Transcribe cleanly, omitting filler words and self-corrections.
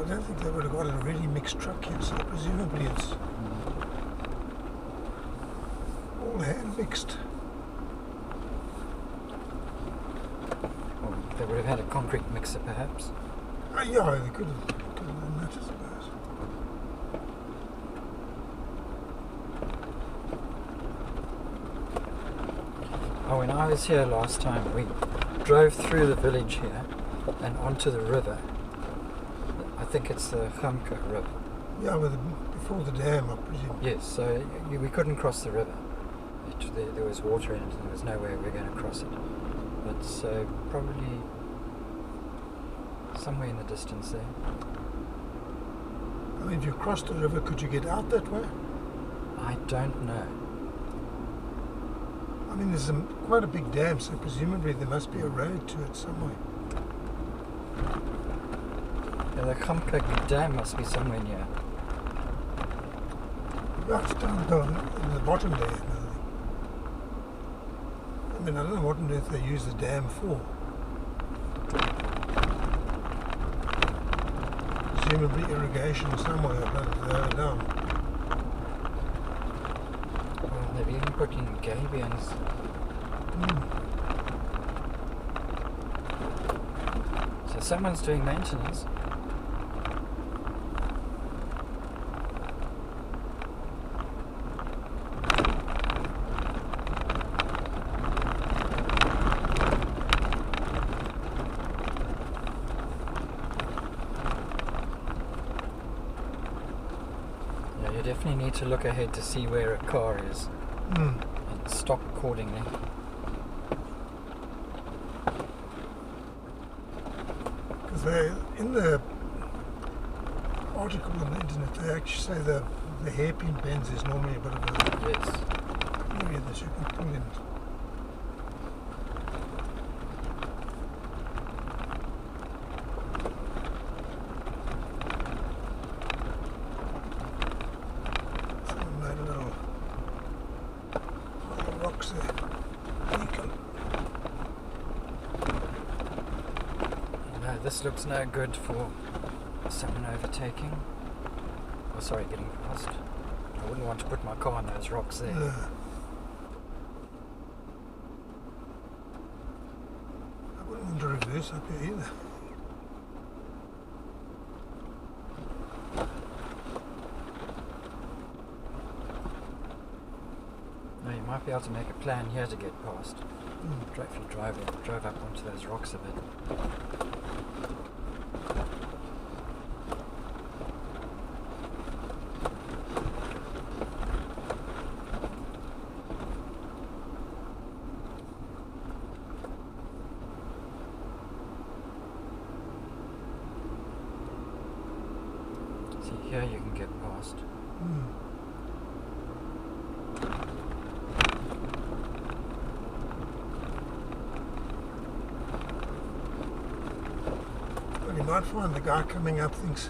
I don't think they would have got a really mixed truck here, so presumably it's all hand mixed. Or they would have had a concrete mixer perhaps. Yeah, they could have done that, I suppose. Oh, when I was here last time, we drove through the village here and onto the river. I think it's the Gamkaskloof River. Yeah, before the dam, I presume. Yes, so we couldn't cross the river. There was water in it and there was no way we were going to cross it. But so probably somewhere in the distance there. I mean, if you crossed the river, could you get out that way? I don't know. I mean, there's quite a big dam, so presumably there must be a road to it somewhere. Yeah, the Gamkaskloof Dam must be somewhere near. Yeah, it's down in the bottom there. I mean, I don't know what on earth they use the dam for. Presumably irrigation somewhere, but down. Well, they've even put in gabions. So someone's doing maintenance. Yeah, you definitely need to look ahead to see where a car is and stop accordingly. Because in the article on the internet, they actually say the hairpin bends is normally a bit of a Yes. area that you can pull in. Someone made a little pile of rocks there. No, this looks no good for someone overtaking. Oh, sorry, getting past. I wouldn't want to put my car on those rocks there. No. I wouldn't want to reverse up here either. No, you might be able to make a plan here to get past. If you drive up onto those rocks a bit. See, here you can get past. Well, you might find the guy coming up thinks,